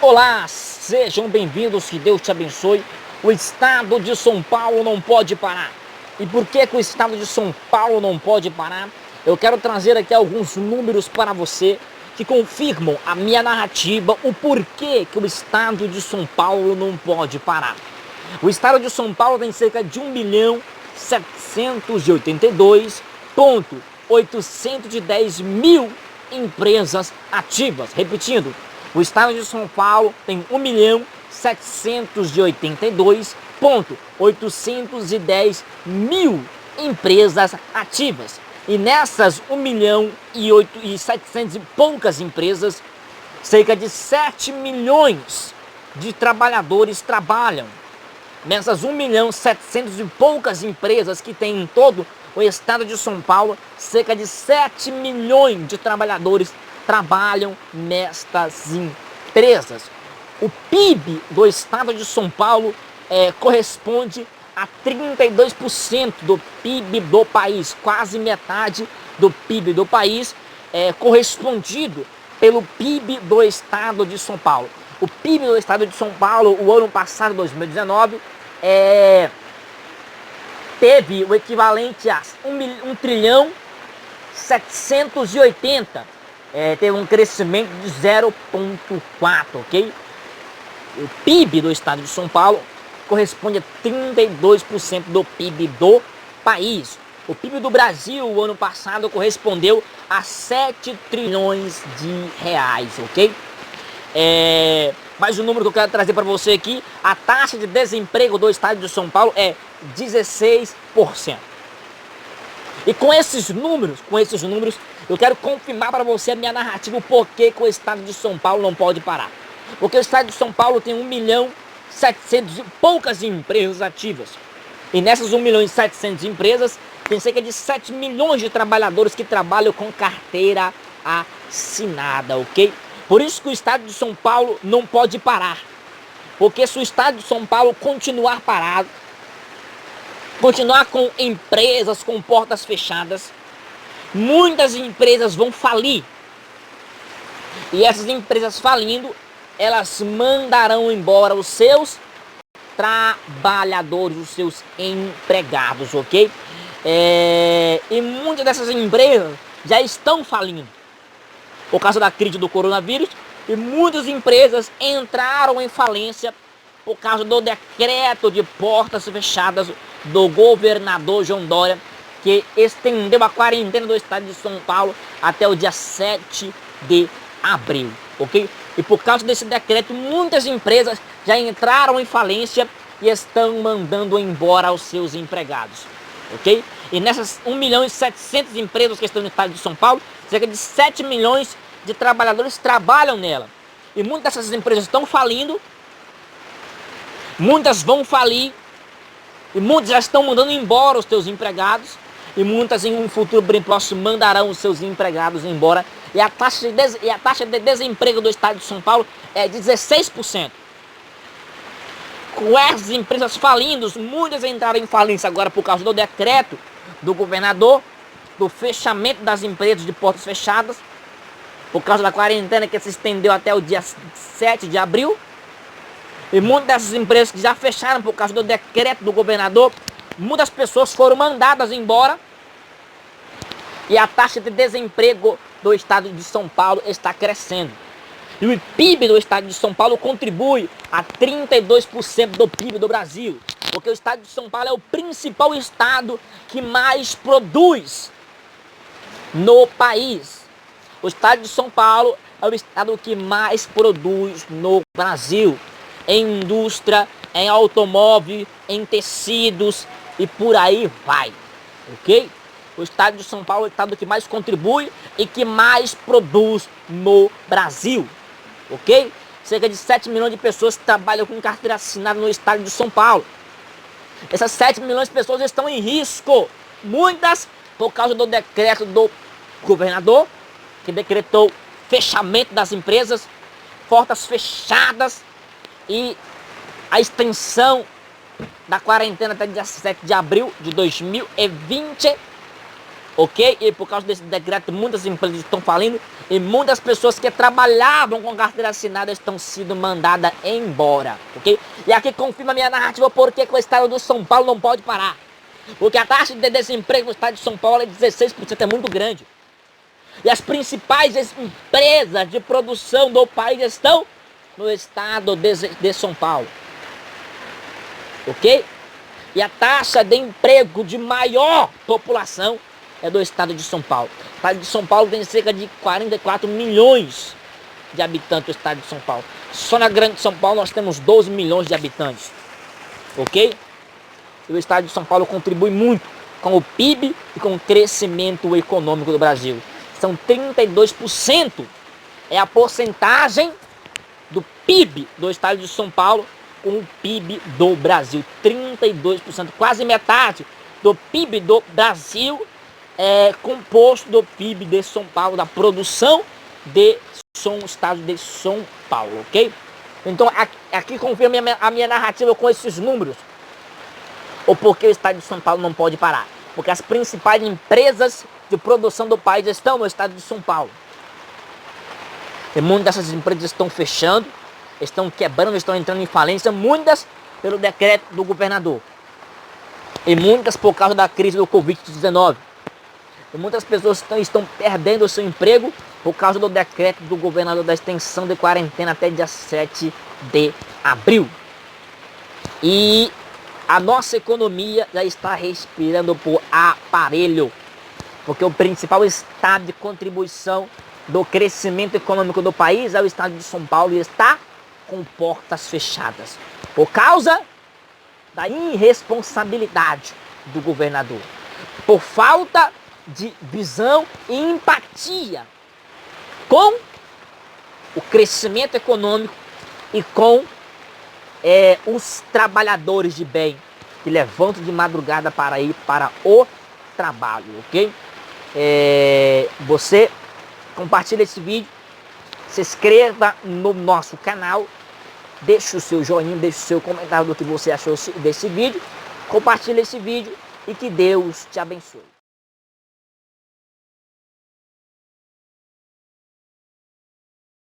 Olá, sejam bem-vindos, que Deus te abençoe. O estado de São Paulo não pode parar. E por que o estado de São Paulo não pode parar? Eu quero trazer aqui alguns números para você que confirmam a minha narrativa, o porquê que o estado de São Paulo não pode parar. O estado de São Paulo tem cerca de 1.782.810.000 empresas ativas. Repetindo, o estado de São Paulo tem 1.782.810.000 empresas ativas. E nessas 1.700.000 e poucas empresas, cerca de 7 milhões de trabalhadores trabalham. Nessas 1.700.000 e poucas empresas que tem em todo o estado de São Paulo, cerca de 7 milhões de trabalhadores trabalham nestas empresas. O PIB do estado de São Paulo corresponde a 32% do PIB do país, quase metade do PIB do país correspondido pelo PIB do estado de São Paulo. O PIB do estado de São Paulo, o ano passado, 2019, teve o equivalente a 1.780.000.780. Teve um crescimento de 0,4, ok? O PIB do estado de São Paulo corresponde a 32% do PIB do país. O PIB do Brasil, o ano passado, correspondeu a 7 trilhões de reais, ok? Mas o número que eu quero trazer para você aqui, a taxa de desemprego do estado de São Paulo é 16%. E com esses números, eu quero confirmar para você a minha narrativa, o porquê que o estado de São Paulo não pode parar. Porque o estado de São Paulo tem 1.700.000 e poucas empresas ativas. E nessas 1.700.000 empresas, tem cerca de 7 milhões de trabalhadores que trabalham com carteira assinada, ok? Por isso que o estado de São Paulo não pode parar. Porque se o estado de São Paulo continuar parado, continuar com empresas com portas fechadas, muitas empresas vão falir. E essas empresas falindo, elas mandarão embora os seus trabalhadores, os seus empregados, ok? E muitas dessas empresas já estão falindo por causa da crise do coronavírus, e muitas empresas entraram em falência por causa do decreto de portas fechadas do governador João Dória, que estendeu a quarentena do estado de São Paulo até o dia 7 de abril, ok? E por causa desse decreto, muitas empresas já entraram em falência e estão mandando embora os seus empregados, ok? E nessas 1.700.000 empresas que estão no estado de São Paulo, cerca de 7 milhões de trabalhadores trabalham nela. E muitas dessas empresas estão falindo, muitas vão falir, e muitas já estão mandando embora os seus empregados, e muitas em um futuro bem próximo mandarão os seus empregados embora. E a taxa de desemprego do estado de São Paulo é 16%. Com essas empresas falindo, muitas entraram em falência agora por causa do decreto do governador, do fechamento das empresas de portas fechadas, por causa da quarentena que se estendeu até o dia 7 de abril. E muitas dessas empresas que já fecharam por causa do decreto do governador, muitas pessoas foram mandadas embora. E a taxa de desemprego do estado de São Paulo está crescendo. E o PIB do estado de São Paulo contribui a 32% do PIB do Brasil. Porque o estado de São Paulo é o principal estado que mais produz no país. O estado de São Paulo é o estado que mais produz no Brasil. Em indústria, em automóvel, em tecidos e por aí vai. Ok? O estado de São Paulo é o estado que mais contribui e que mais produz no Brasil. Ok? Cerca de 7 milhões de pessoas trabalham com carteira assinada no estado de São Paulo. Essas 7 milhões de pessoas estão em risco. Muitas por causa do decreto do governador, que decretou fechamento das empresas, portas fechadas, e a extensão da quarentena até dia 7 de abril de 2020. ok? E por causa desse decreto, muitas empresas estão falindo e muitas pessoas que trabalhavam com carteira assinada estão sendo mandadas embora, ok? E aqui confirma a minha narrativa porque o estado do São Paulo não pode parar. Porque a taxa de desemprego no estado de São Paulo é 16%, é muito grande. E as principais empresas de produção do país estão no estado de São Paulo, ok? E a taxa de emprego de maior população é do estado de São Paulo. O estado de São Paulo tem cerca de 44 milhões de habitantes, do estado de São Paulo. Só na Grande São Paulo nós temos 12 milhões de habitantes, ok? E o estado de São Paulo contribui muito com o PIB e com o crescimento econômico do Brasil. São 32%, é a porcentagem do PIB do estado de São Paulo com o PIB do Brasil. 32%, quase metade do PIB do Brasil é composto do PIB de São Paulo, da produção de estado de São Paulo, ok? Então aqui confirma a minha narrativa com esses números. O porquê o estado de São Paulo não pode parar. Porque as principais empresas de produção do país estão no estado de São Paulo. E muitas dessas empresas estão fechando, estão quebrando, estão entrando em falência, muitas pelo decreto do governador. E muitas por causa da crise do Covid-19. E muitas pessoas estão perdendo o seu emprego por causa do decreto do governador da extensão de quarentena até dia 7 de abril. E a nossa economia já está respirando por aparelho. Porque o principal estado de contribuição do crescimento econômico do país é o estado de São Paulo e está com portas fechadas. Por causa da irresponsabilidade do governador. Por falta de visão e empatia com o crescimento econômico e com os trabalhadores de bem que levantam de madrugada para ir para o trabalho, ok? Você compartilha esse vídeo, se inscreva no nosso canal, deixe o seu joinha, deixe o seu comentário do que você achou desse vídeo, compartilha esse vídeo e que Deus te abençoe.